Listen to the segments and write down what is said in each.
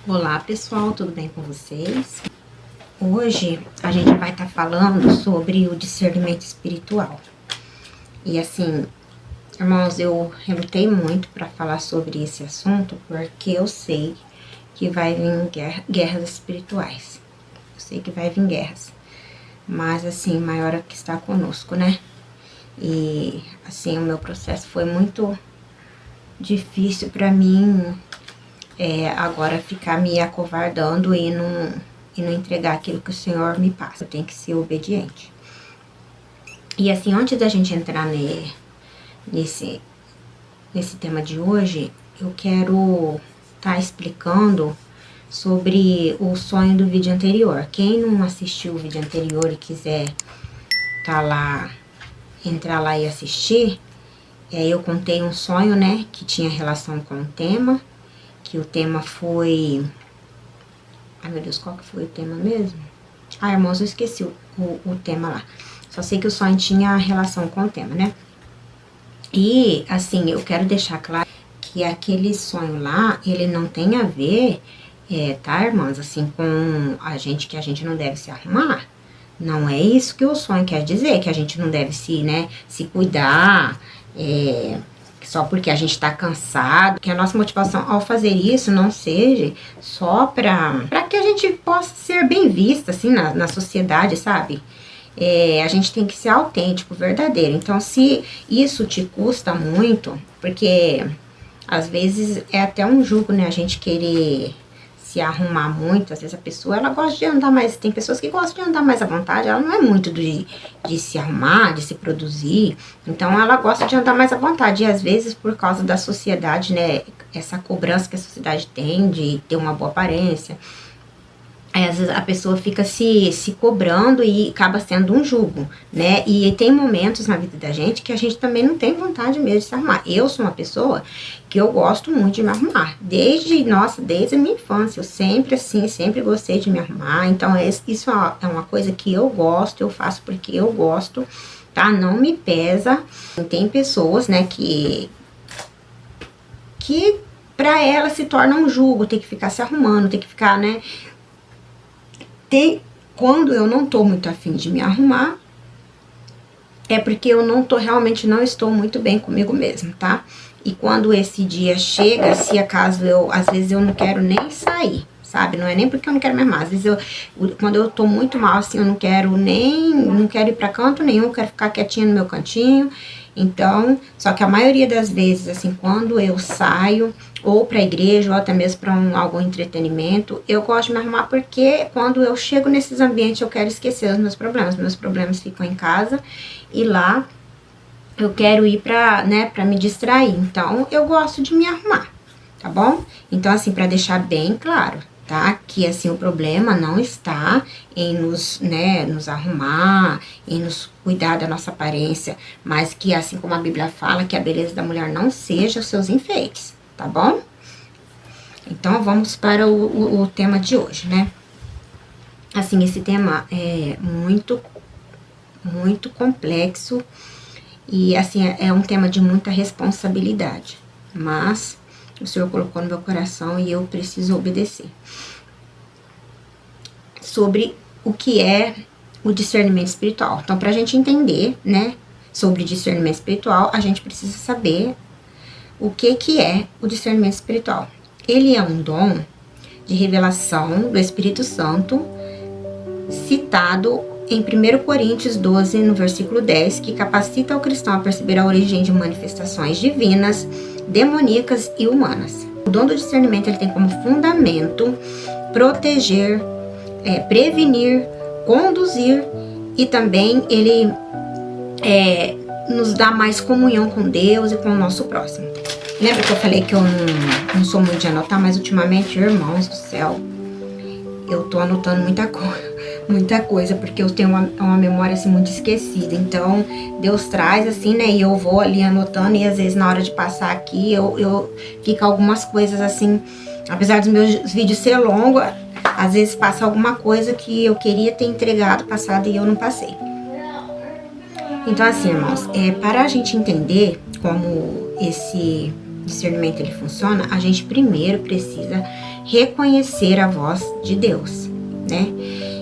Olá pessoal, tudo bem com vocês? Hoje a gente vai estar falando sobre o discernimento espiritual. E assim, irmãos, eu relutei muito para falar sobre esse assunto porque eu sei que vai vir guerras espirituais. Eu sei que vai vir guerras. Mas assim, maior é que está conosco, né? E assim, o meu processo foi muito difícil para mim agora ficar me acovardando e não entregar aquilo que o Senhor me passa. Eu tenho que ser obediente. E assim, antes da gente entrar nesse tema de hoje, eu quero estar explicando sobre o sonho do vídeo anterior. Quem não assistiu o vídeo anterior e quiser entrar lá e assistir, eu contei um sonho, né, que tinha relação com o tema, que o tema foi... Ai, meu Deus, qual que foi o tema mesmo? Ah, irmãos, eu esqueci o tema lá. Só sei que o sonho tinha relação com o tema, né? E, assim, eu quero deixar claro que aquele sonho lá, ele não tem a ver, tá, irmãs, assim, com que a gente não deve se arrumar. Não é isso que o sonho quer dizer, que a gente não deve se cuidar, só porque a gente tá cansado, que a nossa motivação ao fazer isso não seja só pra que a gente possa ser bem vista, assim, na sociedade, sabe? A gente tem que ser autêntico, verdadeiro. Então, se isso te custa muito, porque às vezes é até um jugo, né, a gente querer se arrumar muito. Às vezes a pessoa, ela gosta de andar mais, tem pessoas que gostam de andar mais à vontade, ela não é muito de se arrumar, de se produzir, então ela gosta de andar mais à vontade, e às vezes por causa da sociedade, né, essa cobrança que a sociedade tem de ter uma boa aparência, aí, às vezes a pessoa fica se cobrando e acaba sendo um jugo, né? E tem momentos na vida da gente que a gente também não tem vontade mesmo de se arrumar. Eu sou uma pessoa que eu gosto muito de me arrumar. Desde a minha infância, eu sempre gostei de me arrumar. Então, isso é uma coisa que eu gosto, eu faço porque eu gosto, tá? Não me pesa. Tem pessoas, né, que pra ela se torna um jugo, tem que ficar se arrumando, tem que ficar, né... Quando eu não tô muito afim de me arrumar, é porque eu realmente não estou muito bem comigo mesmo, tá? E quando esse dia chega, se acaso às vezes eu não quero nem sair, sabe? Não é nem porque eu não quero me arrumar, às vezes quando eu tô muito mal, assim, eu não quero ir pra canto nenhum, eu quero ficar quietinha no meu cantinho. Então, só que a maioria das vezes, assim, quando eu saio, ou pra igreja, ou até mesmo pra algum entretenimento, eu gosto de me arrumar porque quando eu chego nesses ambientes, eu quero esquecer os meus problemas ficam em casa, e lá eu quero ir pra me distrair. Então, eu gosto de me arrumar, tá bom? Então, assim, pra deixar bem claro, tá? Que, assim, o problema não está em nos arrumar, em nos cuidar da nossa aparência, mas que, assim como a Bíblia fala, que a beleza da mulher não seja os seus enfeites, tá bom? Então, vamos para o tema de hoje, né? Assim, esse tema é muito, muito complexo e, assim, é um tema de muita responsabilidade, mas o Senhor colocou no meu coração e eu preciso obedecer. Sobre o que é o discernimento espiritual. Então, pra gente entender, né, sobre discernimento espiritual, a gente precisa saber o que é o discernimento espiritual. Ele é um dom de revelação do Espírito Santo, citado em 1 Coríntios 12, no versículo 10, que capacita o cristão a perceber a origem de manifestações divinas, demoníacas e humanas. O dom do discernimento ele tem como fundamento proteger, prevenir, conduzir, e também ele nos dá mais comunhão com Deus e com o nosso próximo. Lembra que eu falei que eu não sou muito de anotar, mas ultimamente, irmãos do céu, eu tô anotando muita coisa, porque eu tenho uma memória assim muito esquecida. Então, Deus traz assim, né, e eu vou ali anotando, e às vezes na hora de passar aqui, eu fico algumas coisas assim, apesar dos meus vídeos ser longos, às vezes passa alguma coisa que eu queria ter entregado, passado, e eu não passei. Então, assim, irmãos, para a gente entender como esse discernimento ele funciona, a gente primeiro precisa reconhecer a voz de Deus, né?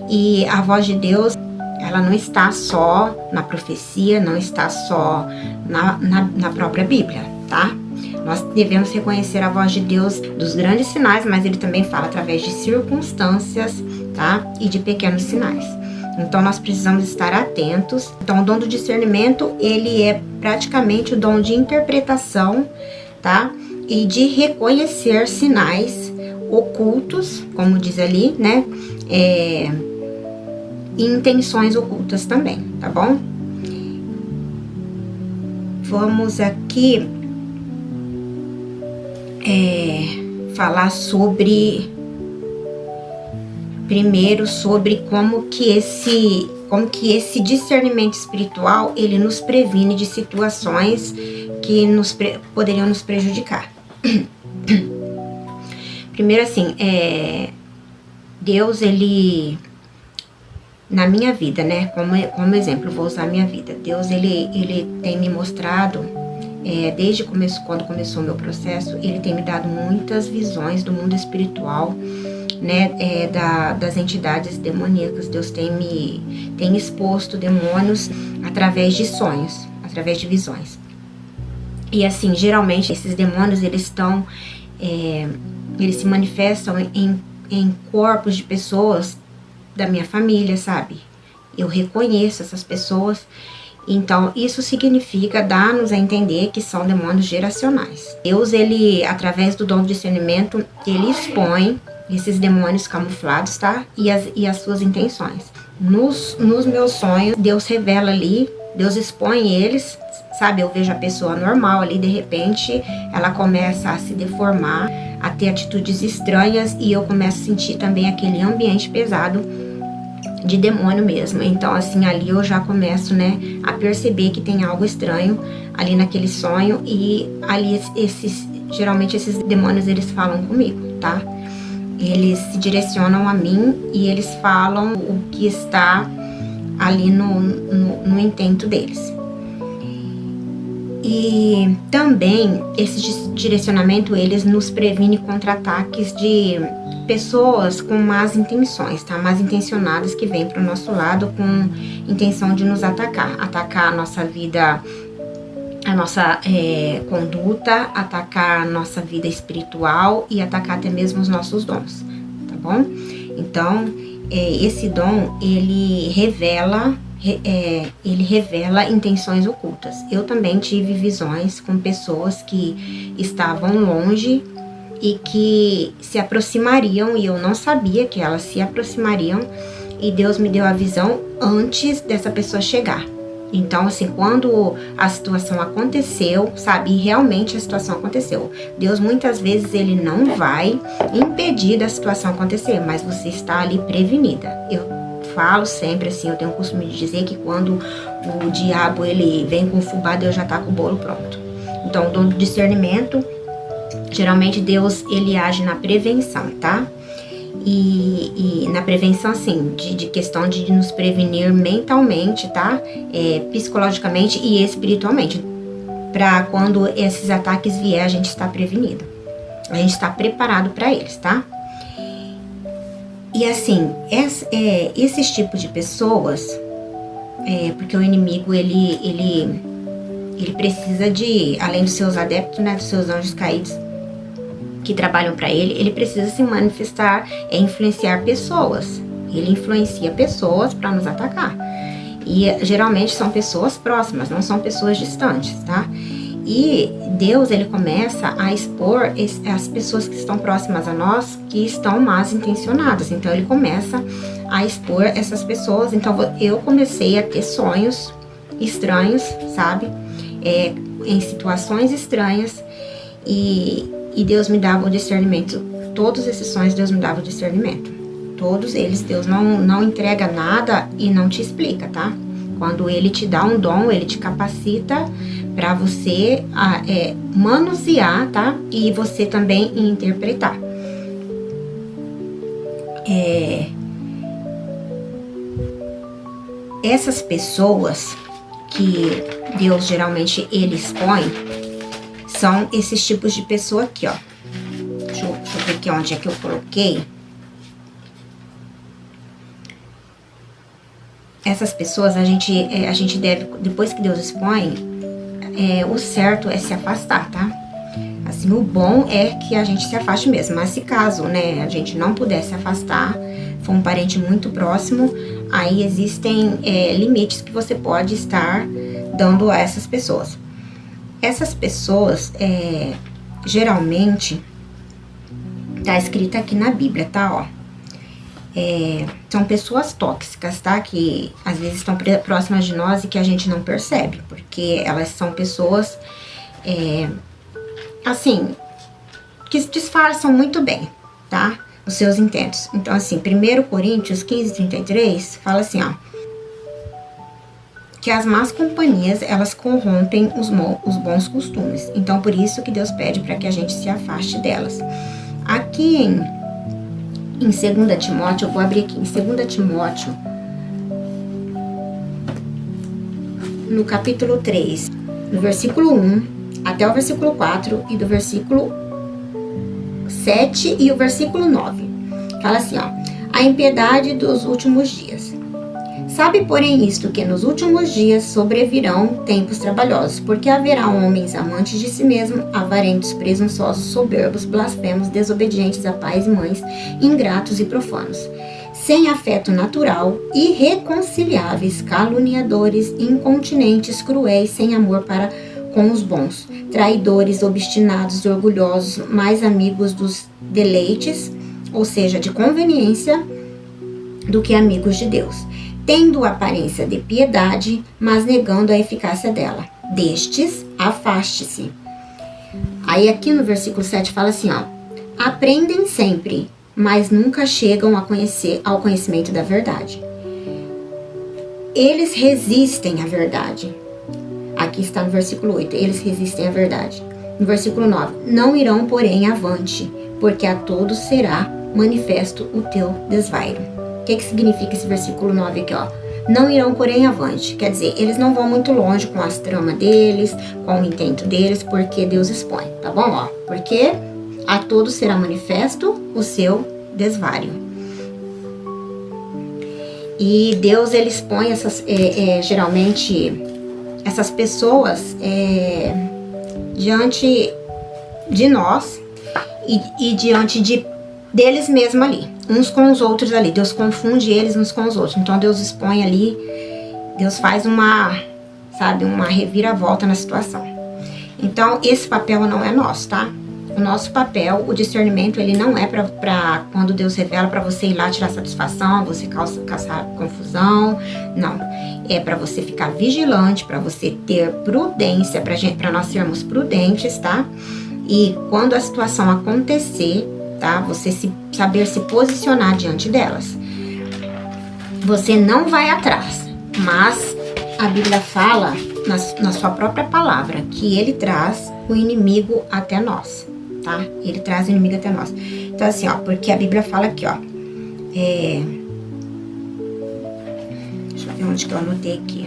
E a voz de Deus, ela não está só na profecia, não está só na própria Bíblia, tá? Nós devemos reconhecer a voz de Deus dos grandes sinais, mas ele também fala através de circunstâncias, tá? E de pequenos sinais. Então, nós precisamos estar atentos. Então, o dom do discernimento, ele é praticamente o dom de interpretação, tá? E de reconhecer sinais ocultos, como diz ali, né? E intenções ocultas também, tá bom? Vamos aqui falar primeiro sobre como que esse discernimento espiritual, ele nos previne de situações que poderiam nos prejudicar. Primeiro, assim, Deus, ele, na minha vida, né, como exemplo, vou usar a minha vida. Deus, ele tem me mostrado, desde quando começou o meu processo, ele tem me dado muitas visões do mundo espiritual, né, das entidades demoníacas. Deus tem exposto demônios através de sonhos, através de visões. E assim, geralmente, esses demônios, eles se manifestam em corpos de pessoas da minha família, sabe? Eu reconheço essas pessoas. Então, isso significa dar-nos a entender que são demônios geracionais. Deus, ele, através do dom do discernimento, ele expõe esses demônios camuflados, tá? E as suas intenções. Nos meus sonhos, Deus revela ali, Deus expõe eles, sabe? Eu vejo a pessoa normal ali, de repente, ela começa a se deformar, a ter atitudes estranhas, e eu começo a sentir também aquele ambiente pesado de demônio mesmo. Então, assim, ali eu já começo, né, a perceber que tem algo estranho ali naquele sonho, e ali geralmente esses demônios, eles falam comigo, tá? Eles se direcionam a mim e eles falam o que está ali no intento deles. E também esse direcionamento, eles nos previne contra ataques de pessoas com más intenções, tá? Más intencionadas, que vêm para o nosso lado com intenção de nos atacar a nossa vida, a nossa conduta, atacar a nossa vida espiritual e atacar até mesmo os nossos dons, tá bom? Então, esse dom, ele revela intenções ocultas. Eu também tive visões com pessoas que estavam longe e que se aproximariam, e eu não sabia que elas se aproximariam, e Deus me deu a visão antes dessa pessoa chegar. Então, assim, quando a situação aconteceu, sabe, e realmente a situação aconteceu, Deus muitas vezes, ele não vai impedir da situação acontecer, mas você está ali prevenida. Eu falo sempre assim, eu tenho o costume de dizer que quando o diabo, ele vem com o fubá, Deus já tá com o bolo pronto. Então, o dom do discernimento, geralmente Deus, ele age na prevenção, tá? E na prevenção, assim, de questão de nos prevenir mentalmente, tá? Psicologicamente e espiritualmente. Para quando esses ataques vier, a gente está prevenido. A gente está preparado para eles, tá? E assim, esses tipos de pessoas, porque o inimigo, ele precisa de, além dos seus adeptos, né, dos seus anjos caídos, que trabalham para ele precisa se manifestar, influenciar pessoas. Ele influencia pessoas para nos atacar. E geralmente são pessoas próximas, não são pessoas distantes, tá? E Deus, ele começa a expor as pessoas que estão próximas a nós, que estão más intencionadas. Então, ele começa a expor essas pessoas. Então, eu comecei a ter sonhos estranhos, sabe? Em situações estranhas. E Deus me dava o discernimento. Todos esses sonhos, Deus me dava o discernimento. Todos eles, Deus não entrega nada e não te explica, tá? Quando ele te dá um dom, ele te capacita para você manusear, tá? E você também interpretar. Essas pessoas que Deus geralmente ele expõe são esses tipos de pessoa aqui, ó. Deixa Deixa eu ver aqui onde é que eu coloquei. Essas pessoas, a gente deve, depois que Deus expõe, o certo é se afastar, tá? Assim, o bom é que a gente se afaste mesmo. Mas se caso, né, a gente não puder se afastar, for um parente muito próximo, aí existem limites que você pode estar dando a essas pessoas. Essas pessoas, geralmente, tá escrito aqui na Bíblia, tá, ó. São pessoas tóxicas, tá? Que às vezes estão próximas de nós e que a gente não percebe, porque elas são pessoas, assim, que disfarçam muito bem, tá? Os seus intentos. Então, assim, 1 Coríntios 15:33 fala assim, ó, que as más companhias, elas corrompem os bons costumes. Então, por isso que Deus pede para que a gente se afaste delas. Aqui em 2 Timóteo, eu vou abrir aqui, em 2 Timóteo, no capítulo 3, no versículo 1 até o versículo 4 e do versículo 7 e o versículo 9. Fala assim, ó, a impiedade dos últimos dias. Sabe, porém, isto, que nos últimos dias sobrevirão tempos trabalhosos, porque haverá homens amantes de si mesmos, avarentos, presunçosos, soberbos, blasfemos, desobedientes a pais e mães, ingratos e profanos, sem afeto natural, irreconciliáveis, caluniadores, incontinentes, cruéis, sem amor para com os bons, traidores, obstinados, orgulhosos, mais amigos dos deleites, ou seja, de conveniência, do que amigos de Deus, tendo aparência de piedade, mas negando a eficácia dela. Destes, afaste-se. Aí aqui no versículo 7 fala assim, ó, aprendem sempre, mas nunca chegam ao conhecimento da verdade. Eles resistem à verdade. Aqui está no versículo 8, eles resistem à verdade. No versículo 9, não irão, porém, avante, porque a todos será manifesto o teu desvairo. O que significa esse versículo 9 aqui, ó? Não irão, porém, avante. Quer dizer, eles não vão muito longe com as tramas deles, com o intento deles, porque Deus expõe, tá bom? Ó, porque a todos será manifesto o seu desvario. E Deus, ele expõe geralmente essas pessoas diante de nós e diante deles mesmos ali, uns com os outros ali. Deus confunde eles uns com os outros. Então Deus expõe ali, Deus faz uma reviravolta na situação. Então esse papel não é nosso, tá? O nosso papel, o discernimento, ele não é pra quando Deus revela, pra você ir lá tirar satisfação, você caçar confusão. Não. É pra você ficar vigilante, pra você ter prudência, pra nós sermos prudentes, tá? E quando a situação acontecer, tá? Você saber se posicionar diante delas. Você não vai atrás, mas a Bíblia fala na sua própria palavra que ele traz o inimigo até nós, tá? Ele traz o inimigo até nós. Então assim, ó, porque a Bíblia fala aqui, ó, deixa eu ver onde que eu anotei aqui.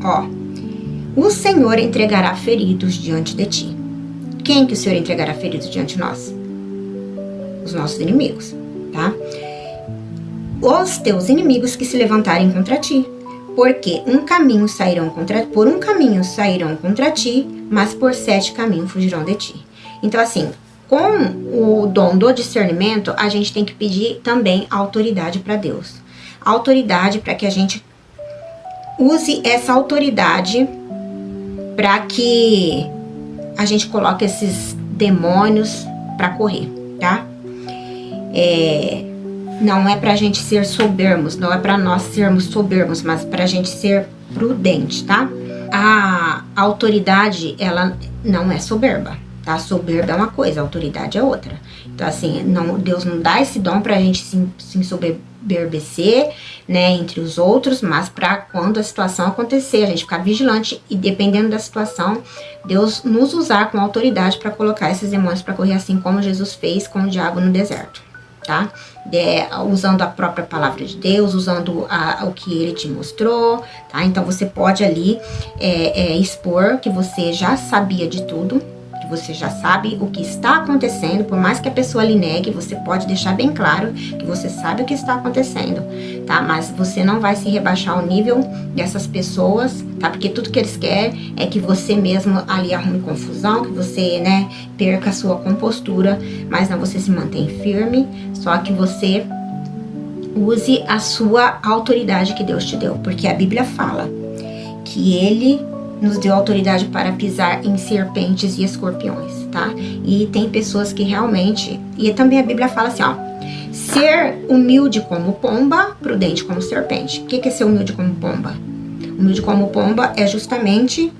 Ó, o Senhor entregará feridos diante de ti. Quem que o Senhor entregará feridos diante de nós? Os nossos inimigos, tá? Os teus inimigos que se levantarem contra ti, porque por um caminho sairão contra ti, mas por 7 caminhos fugirão de ti. Então, assim, com o dom do discernimento, a gente tem que pedir também autoridade para Deus. Autoridade para que a gente use essa autoridade para que a gente coloque esses demônios para correr, tá? Não é pra gente ser soberbos, não é pra nós sermos soberbos, mas pra gente ser prudente, tá? A autoridade, ela não é soberba, tá? Soberba é uma coisa, a autoridade é outra. Então, assim, Deus não dá esse dom pra gente se ensoberbecer, né, entre os outros, mas pra quando a situação acontecer, a gente ficar vigilante e dependendo da situação, Deus nos usar com autoridade pra colocar esses demônios pra correr, assim como Jesus fez com o diabo no deserto. Tá? Usando a própria palavra de Deus, usando o que ele te mostrou, tá? Então você pode ali expor que você já sabia de tudo, que que você já sabe o que está acontecendo, por mais que a pessoa lhe negue, você pode deixar bem claro que você sabe o que está acontecendo, tá? Mas você não vai se rebaixar ao nível dessas pessoas, tá? Porque tudo que eles querem é que você mesmo ali arrume confusão, que você, né, perca a sua compostura, mas não, você se mantém firme, só que você use a sua autoridade que Deus te deu, porque a Bíblia fala que Ele nos deu autoridade para pisar em serpentes e escorpiões, tá? E tem pessoas que realmente... E também a Bíblia fala assim, ó, ser humilde como pomba, prudente como serpente. O que é ser humilde como pomba? Humilde como pomba é justamente,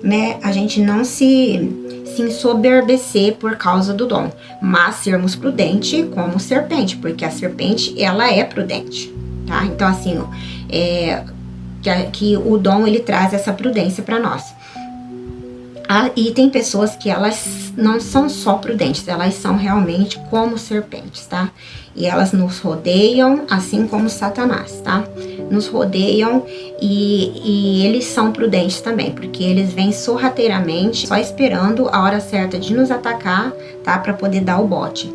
né, a gente não se ensoberbecer por causa do dom, mas sermos prudentes como serpente, porque a serpente, ela é prudente, tá? Então, assim, que o dom, ele traz essa prudência para nós. E tem pessoas que elas não são só prudentes, elas são realmente como serpentes, tá? E elas nos rodeiam, assim como Satanás, tá? Nos rodeiam e eles são prudentes também, porque eles vêm sorrateiramente, só esperando a hora certa de nos atacar, tá? Para poder dar o bote.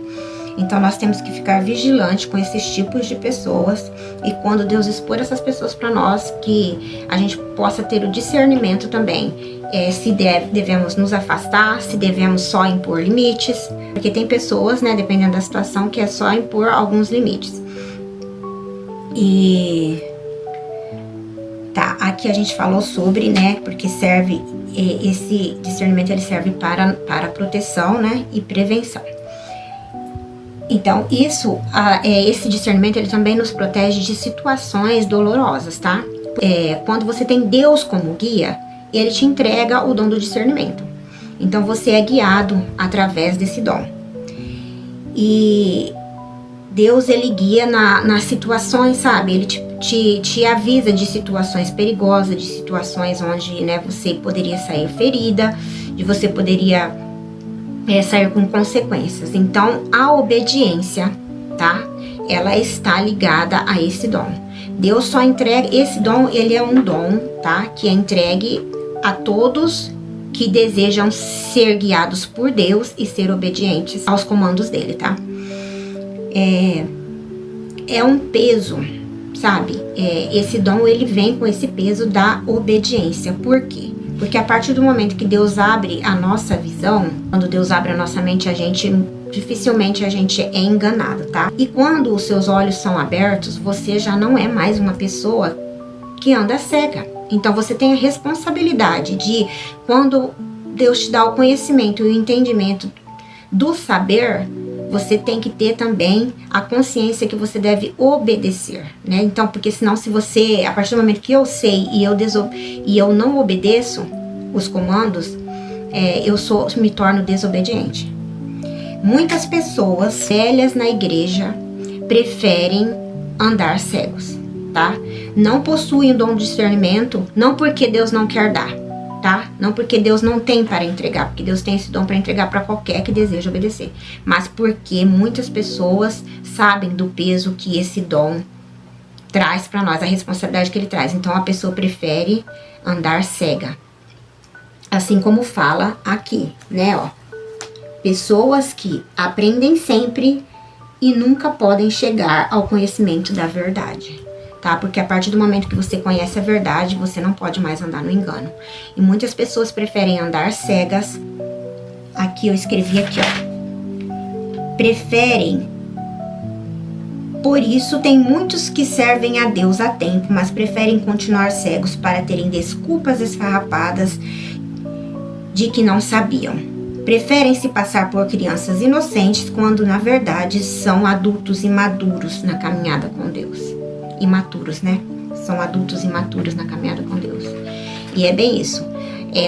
Então, nós temos que ficar vigilantes com esses tipos de pessoas, e quando Deus expor essas pessoas para nós, que a gente possa ter o discernimento também, se devemos nos afastar, se devemos só impor limites, porque tem pessoas, né, dependendo da situação, que é só impor alguns limites. E tá, aqui a gente falou sobre, né, porque serve, esse discernimento, ele serve para proteção, né, e prevenção. Então, esse discernimento, ele também nos protege de situações dolorosas, tá? Quando você tem Deus como guia, Ele te entrega o dom do discernimento. Então, você é guiado através desse dom. E Deus, Ele guia nas situações, sabe? Ele te avisa de situações perigosas, de situações onde, né, você poderia sair ferida, de você poderia... sair com consequências. Então, a obediência, tá? Ela está ligada a esse dom. Deus só entrega, esse dom, ele é um dom, tá? Que é entregue a todos que desejam ser guiados por Deus e ser obedientes aos comandos dele, tá? É um peso, sabe? Esse dom, ele vem com esse peso da obediência. Por quê? Porque a partir do momento que Deus abre a nossa visão, quando Deus abre a nossa mente, dificilmente a gente é enganado, tá? E quando os seus olhos são abertos, você já não é mais uma pessoa que anda cega. Então você tem a responsabilidade de, quando Deus te dá o conhecimento e o entendimento do saber, você tem que ter também a consciência que você deve obedecer, né? Então, porque senão, se você, a partir do momento que eu sei e eu não obedeço os comandos, eu me torno desobediente. Muitas pessoas velhas na igreja preferem andar cegos, tá? Não possuem o dom de discernimento, não porque Deus não quer dar, tá? Não porque Deus não tem para entregar, porque Deus tem esse dom para entregar para qualquer que deseja obedecer, mas porque muitas pessoas sabem do peso que esse dom traz para nós, a responsabilidade que ele traz. Então a pessoa prefere andar cega, assim como fala aqui, né, ó, pessoas que aprendem sempre e nunca podem chegar ao conhecimento da verdade, tá? Porque a partir do momento que você conhece a verdade, você não pode mais andar no engano. E muitas pessoas preferem andar cegas. Aqui eu escrevi aqui, ó. Preferem. Por isso, tem muitos que servem a Deus há tempo, mas preferem continuar cegos para terem desculpas esfarrapadas de que não sabiam. Preferem se passar por crianças inocentes quando, na verdade, são adultos imaduros na caminhada com Deus. Imaturos, né? São adultos imaturos na caminhada com Deus. E é bem isso.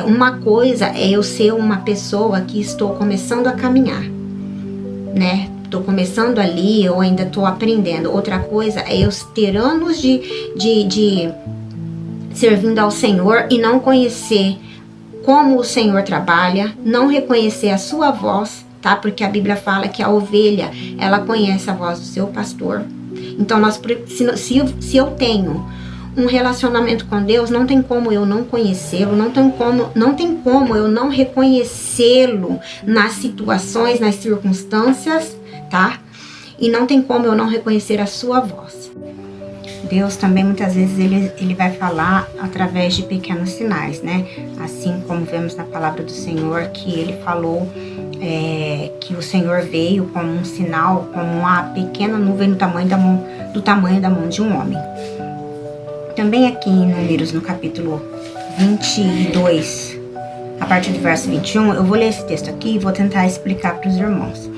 Uma coisa é eu ser uma pessoa que estou começando a caminhar, né? Estou começando ali, eu ainda estou aprendendo. Outra coisa é eu ter anos de servindo ao Senhor e não conhecer como o Senhor trabalha, não reconhecer a sua voz, tá? Porque a Bíblia fala que a ovelha, ela conhece a voz do seu pastor. Então, se eu tenho um relacionamento com Deus, não tem como eu não conhecê-lo, não tem como eu não reconhecê-lo nas situações, nas circunstâncias, tá? E não tem como eu não reconhecer a sua voz. Deus também muitas vezes ele vai falar através de pequenos sinais, né? Assim como vemos na palavra do Senhor que ele falou que o Senhor veio como um sinal, como uma pequena nuvem do tamanho da mão de um homem. Também aqui em Números, no capítulo 22, a partir do verso 21, eu vou ler esse texto aqui e vou tentar explicar para os irmãos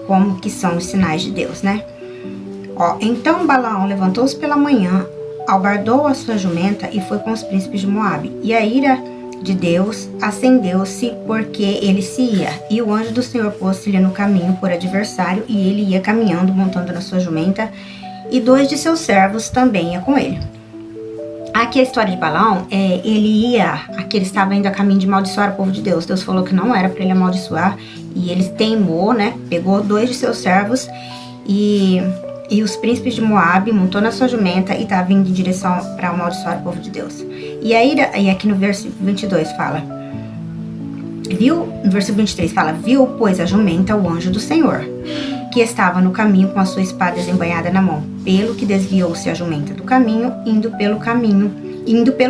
como que são os sinais de Deus, né? Então Balaão levantou-se pela manhã, albardou a sua jumenta e foi com os príncipes de Moabe. E a ira de Deus acendeu-se porque ele se ia. E o anjo do Senhor pôs-se-lhe no caminho por adversário, e ele ia caminhando, montando na sua jumenta, e 2 de seus servos também iam com ele. Aqui a história de Balaão, ele estava indo a caminho de amaldiçoar o povo de Deus. Deus falou que não era para ele amaldiçoar, e ele teimou, né? Pegou 2 de seus servos e os príncipes de Moabe, montou na sua jumenta e estava indo em direção para amaldiçoar o povo de Deus. E aqui no versículo 22 fala, no versículo 23 fala, viu, pois, a jumenta o anjo do Senhor, que estava no caminho com a sua espada desembainhada na mão, pelo que desviou-se a jumenta do caminho, indo pelo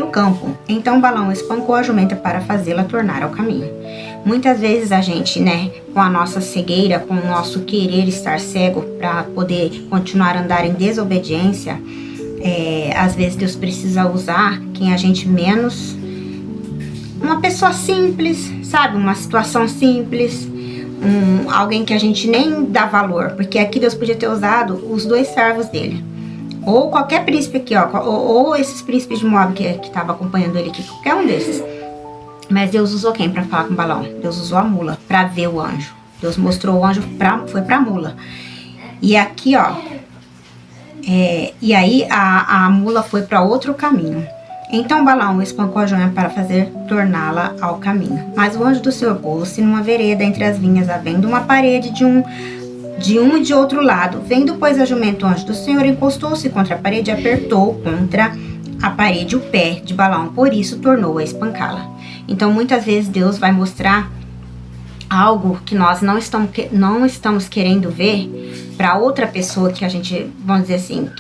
campo. Então Balaão espancou a jumenta para fazê-la tornar ao caminho. Muitas vezes a gente, né, com a nossa cegueira, com o nosso querer estar cego para poder continuar a andar em desobediência, às vezes Deus precisa usar quem a gente menos, uma pessoa simples, sabe, uma situação simples, alguém que a gente nem dá valor, porque aqui Deus podia ter usado os 2 servos dele, ou qualquer príncipe aqui, ou esses príncipes de Moab que estavam acompanhando ele aqui, qualquer um desses. Mas Deus usou quem para falar com Balaão? Deus usou a mula para ver o anjo. Deus mostrou o anjo, foi para a mula. E aqui, e aí a mula foi para outro caminho. Então Balaão espancou a jumenta para fazer torná-la ao caminho. Mas o anjo do Senhor pôs-se numa vereda entre as vinhas, havendo uma parede de um e de outro lado. Vendo, pois, a jumenta, o anjo do Senhor encostou-se contra a parede e apertou contra a parede o pé de Balaão, por isso tornou a espancá-la. Então, muitas vezes Deus vai mostrar algo que nós não estamos querendo ver para outra pessoa que a gente, vamos dizer assim,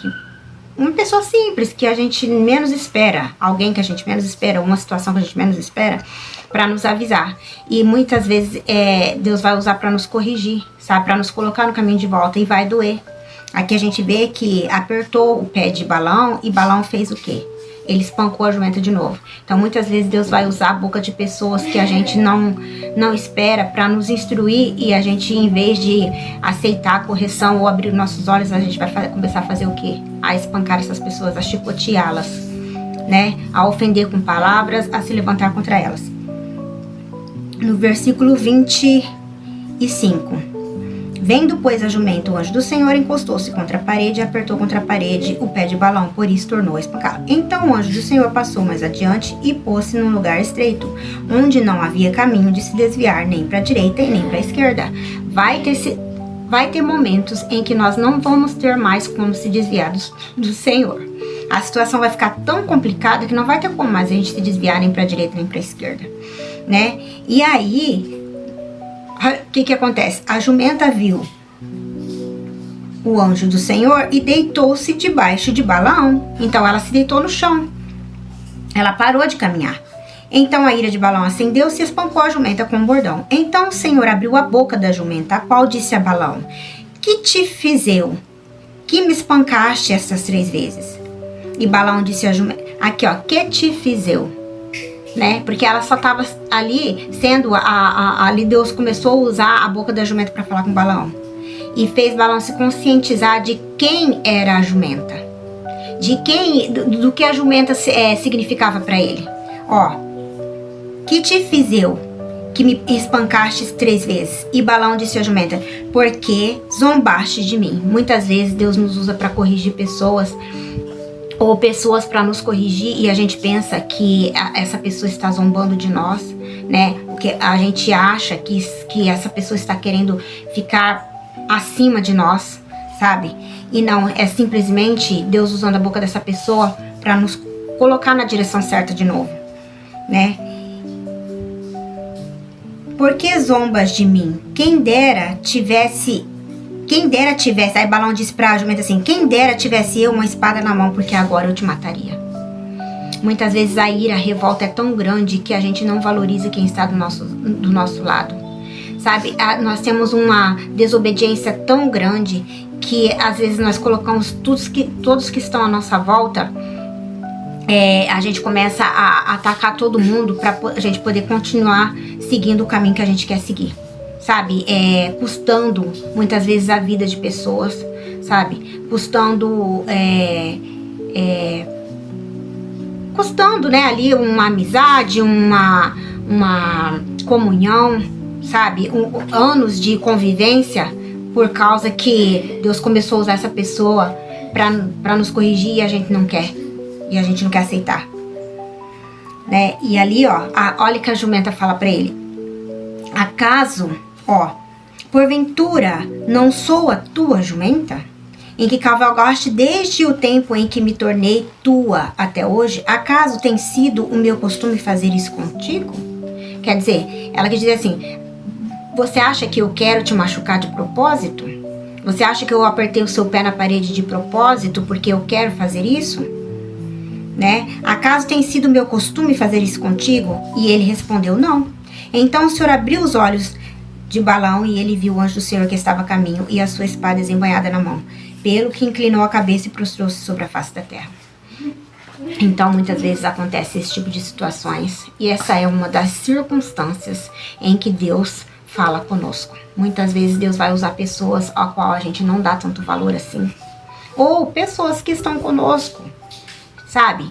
uma pessoa simples que a gente menos espera, alguém que a gente menos espera, uma situação que a gente menos espera, para nos avisar. E muitas vezes Deus vai usar para nos corrigir, sabe, para nos colocar no caminho de volta, e vai doer. Aqui a gente vê que apertou o pé de Balaão e Balaão fez o quê? Ele espancou a jumenta de novo. Então, muitas vezes Deus vai usar a boca de pessoas que a gente não espera para nos instruir, e a gente, em vez de aceitar a correção ou abrir nossos olhos, a gente vai começar a fazer o quê? A espancar essas pessoas, a chicoteá-las, né? A ofender com palavras, a se levantar contra elas. No versículo 25. Vendo, pois, a jumenta, o anjo do Senhor encostou-se contra a parede e apertou contra a parede o pé de Balaão, por isso tornou a espancá-la. Então o anjo do Senhor passou mais adiante e pôs-se num lugar estreito, onde não havia caminho de se desviar nem para a direita e nem para a esquerda. Vai ter momentos em que nós não vamos ter mais como se desviar do Senhor. A situação vai ficar tão complicada que não vai ter como mais a gente se desviar nem para a direita nem para a esquerda, né? E aí, o que acontece? A jumenta viu o anjo do Senhor e deitou-se debaixo de Balaão. Então ela se deitou no chão. Ela parou de caminhar. Então a ira de Balaão acendeu-se e espancou a jumenta com um bordão. Então o Senhor abriu a boca da jumenta, a qual disse a Balaão: que te fiz eu, que me espancaste estas 3 vezes? E Balaão disse à jumenta, aqui que te fiz eu? Né? Porque ela só estava ali sendo, ali Deus começou a usar a boca da jumenta para falar com Balaão. E fez Balaão se conscientizar de quem era a jumenta. Do que a jumenta significava para ele. Que te fiz eu, que me espancaste 3 vezes? E Balaão disse à jumenta, porque zombaste de mim. Muitas vezes Deus nos usa para corrigir pessoas, ou pessoas para nos corrigir, e a gente pensa que essa pessoa está zombando de nós, né? Porque a gente acha que essa pessoa está querendo ficar acima de nós, sabe? E não, é simplesmente Deus usando a boca dessa pessoa para nos colocar na direção certa de novo, né? Por que zombas de mim? Quem dera tivesse, aí Balaão disse pra jumenta assim, quem dera tivesse eu uma espada na mão, porque agora eu te mataria. Muitas vezes a ira, a revolta é tão grande que a gente não valoriza quem está do nosso lado, sabe? Nós temos uma desobediência tão grande que às vezes nós colocamos todos que estão à nossa volta, a gente começa a atacar todo mundo para a gente poder continuar seguindo o caminho que a gente quer seguir, sabe? Custando muitas vezes a vida de pessoas, sabe? Custando né, ali uma amizade, uma comunhão, sabe? Anos de convivência por causa que Deus começou a usar essa pessoa para nos corrigir e a gente não quer. E a gente não quer aceitar. Né? E ali, olha que a jumenta fala para ele. Acaso, porventura, não sou a tua jumenta? Em que cavalgaste desde o tempo em que me tornei tua até hoje? Acaso tem sido o meu costume fazer isso contigo? Quer dizer, ela quer dizer assim, você acha que eu quero te machucar de propósito? Você acha que eu apertei o seu pé na parede de propósito porque eu quero fazer isso? Né? Acaso tem sido o meu costume fazer isso contigo? E ele respondeu, não. Então o Senhor abriu os olhos de Balaão e ele viu o anjo do Senhor que estava a caminho e a sua espada desembainhada na mão. Pelo que inclinou a cabeça e prostrou-se sobre a face da terra. Então, muitas vezes acontece esse tipo de situações. E essa é uma das circunstâncias em que Deus fala conosco. Muitas vezes Deus vai usar pessoas a qual a gente não dá tanto valor assim. Ou pessoas que estão conosco, sabe?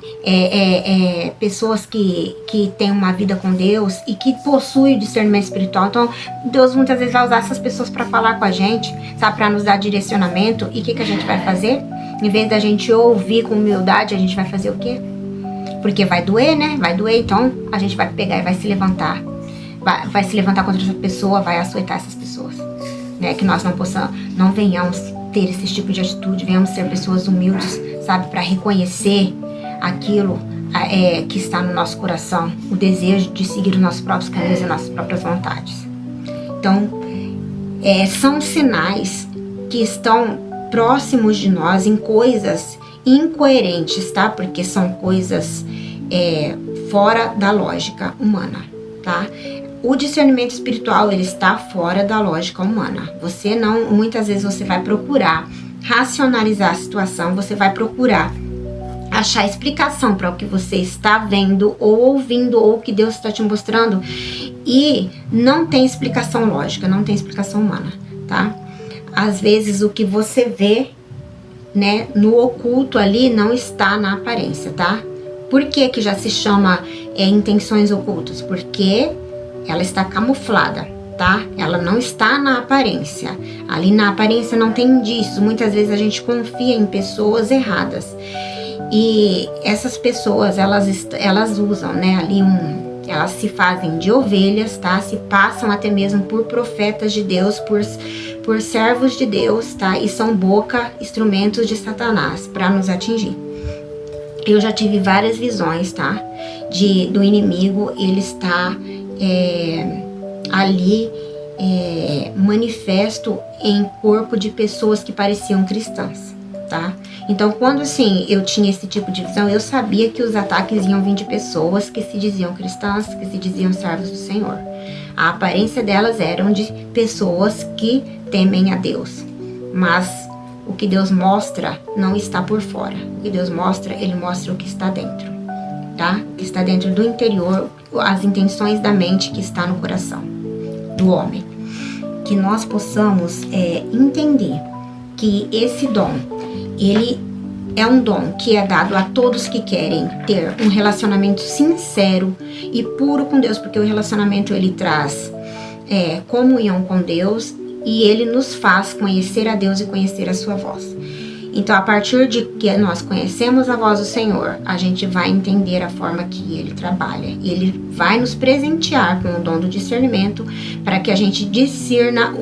Pessoas que têm uma vida com Deus e que possuem o discernimento espiritual. Então, Deus muitas vezes vai usar essas pessoas para falar com a gente, sabe? Para nos dar direcionamento. E o que a gente vai fazer? Em vez da gente ouvir com humildade, a gente vai fazer o quê? Porque vai doer, né? Vai doer, então a gente vai pegar e vai se levantar. Vai se levantar contra essa pessoa, vai açoitar essas pessoas. Né? Que nós não venhamos ter esse tipo de atitude, venhamos ser pessoas humildes, sabe? Para reconhecer aquilo que está no nosso coração, o desejo de seguir os nossos próprios caminhos e nossas próprias vontades. Então, são sinais que estão próximos de nós em coisas incoerentes, tá? Porque são coisas fora da lógica humana, tá? O discernimento espiritual, ele está fora da lógica humana. Muitas vezes você vai procurar racionalizar a situação, você vai procurar achar explicação para o que você está vendo ou ouvindo ou o que Deus está te mostrando e não tem explicação lógica, não tem explicação humana, tá? Às vezes o que você vê, né, no oculto ali não está na aparência, tá? Por que já se chama intenções ocultas? Porque ela está camuflada, tá? Ela não está na aparência. Ali na aparência não tem indícios. Muitas vezes a gente confia em pessoas erradas. E essas pessoas, elas usam, né, ali elas se fazem de ovelhas, tá? Se passam até mesmo por profetas de Deus, por servos de Deus, tá? E são instrumentos de Satanás para nos atingir. Eu já tive várias visões, tá? Do inimigo, ele está ali manifesto em corpo de pessoas que pareciam cristãs, tá? Então, quando assim eu tinha esse tipo de visão, eu sabia que os ataques iam vir de pessoas que se diziam cristãs, que se diziam servos do Senhor. A aparência delas eram de pessoas que temem a Deus, mas o que Deus mostra não está por fora. O que Deus mostra, Ele mostra o que está dentro, tá? O que está dentro do interior, as intenções da mente que está no coração do homem. Que nós possamos entender que esse dom, ele é um dom que é dado a todos que querem ter um relacionamento sincero e puro com Deus, porque o relacionamento ele traz comunhão com Deus e ele nos faz conhecer a Deus e conhecer a sua voz. Então, a partir de que nós conhecemos a voz do Senhor, a gente vai entender a forma que Ele trabalha. E Ele vai nos presentear com o dom do discernimento para que a gente discerna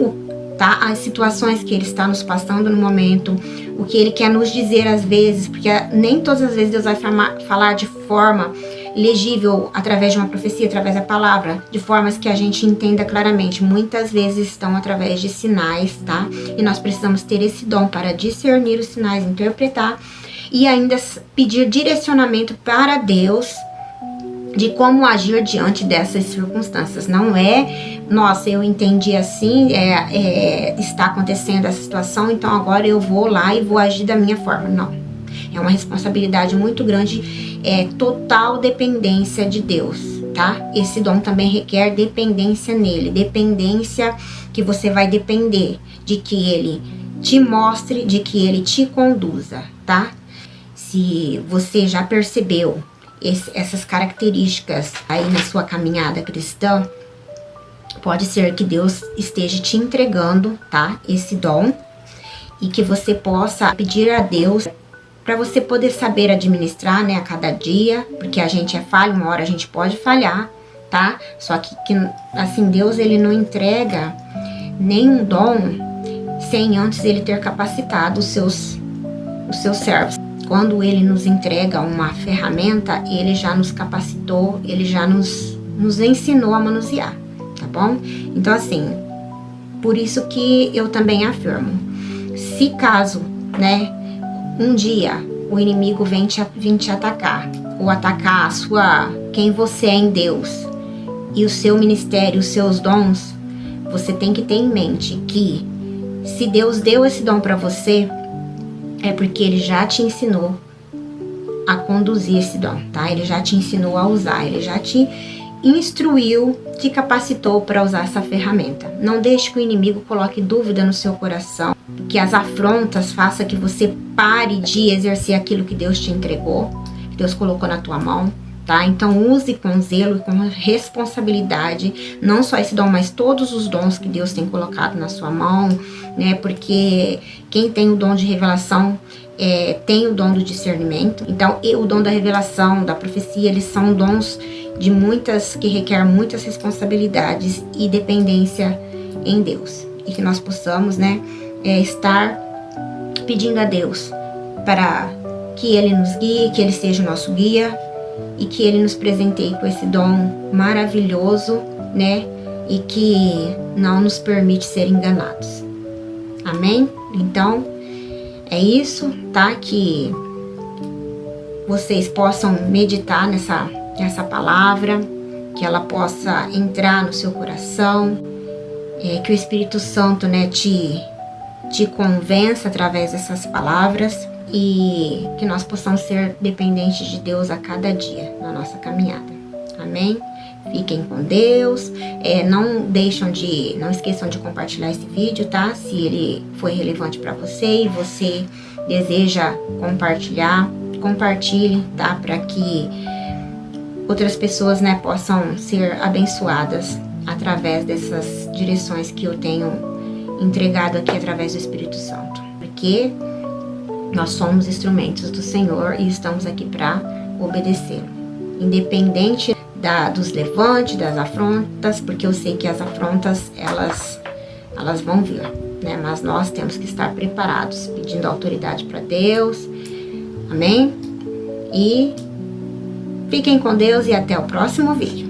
tá? As situações que Ele está nos passando no momento, o que Ele quer nos dizer às vezes, porque nem todas as vezes Deus vai falar de forma legível, através de uma profecia, através da palavra, de formas que a gente entenda claramente. Muitas vezes estão através de sinais, tá? E nós precisamos ter esse dom para discernir os sinais, interpretar e ainda pedir direcionamento para Deus de como agir diante dessas circunstâncias. Não é, nossa, eu entendi assim, está acontecendo essa situação, então agora eu vou lá e vou agir da minha forma. Não. É uma responsabilidade muito grande, total dependência de Deus, tá? Esse dom também requer dependência nele, dependência que você vai depender de que ele te mostre, de que ele te conduza, tá? Se você já percebeu essas características aí na sua caminhada cristã, pode ser que Deus esteja te entregando, tá? Esse dom, e que você possa pedir a Deus para você poder saber administrar, né, a cada dia, porque a gente é falho, uma hora a gente pode falhar, tá? Só que assim, Deus, ele não entrega nenhum dom sem antes ele ter capacitado os seus servos. Quando ele nos entrega uma ferramenta, ele já nos capacitou, ele já nos ensinou a manusear, tá bom? Então assim, por isso que eu também afirmo, se caso, né, um dia o inimigo vem te atacar, ou atacar quem você é em Deus, e o seu ministério, os seus dons, você tem que ter em mente que se Deus deu esse dom para você, é porque Ele já te ensinou a conduzir esse dom, tá? Ele já te ensinou a usar, Ele já te instruiu, te capacitou para usar essa ferramenta. Não deixe que o inimigo coloque dúvida no seu coração, que as afrontas façam que você pare de exercer aquilo que Deus te entregou, que Deus colocou na tua mão, tá? Então use com zelo e com responsabilidade, não só esse dom, mas todos os dons que Deus tem colocado na sua mão, né? Porque quem tem o dom de revelação tem o dom do discernimento. Então, o dom da revelação, da profecia, eles são dons que requer muitas responsabilidades e dependência em Deus. E que nós possamos, né, estar pedindo a Deus para que Ele nos guie, que Ele seja o nosso guia e que Ele nos presenteie com esse dom maravilhoso, né, e que não nos permite ser enganados. Amém? Então, é isso, tá? Que vocês possam meditar nessa palavra, que ela possa entrar no seu coração, que o Espírito Santo, né, te convença através dessas palavras e que nós possamos ser dependentes de Deus a cada dia na nossa caminhada. Amém? Fiquem com Deus. Não esqueçam de compartilhar esse vídeo, tá? Se ele foi relevante para você e você deseja compartilhar, compartilhe, tá? Para que outras pessoas, né, possam ser abençoadas através dessas direções que eu tenho entregado aqui através do Espírito Santo. Porque nós somos instrumentos do Senhor e estamos aqui para obedecê-lo. Independente dos levantes, das afrontas, porque eu sei que as afrontas, elas vão vir, né? Mas nós temos que estar preparados, pedindo autoridade para Deus. Amém? E fiquem com Deus e até o próximo vídeo.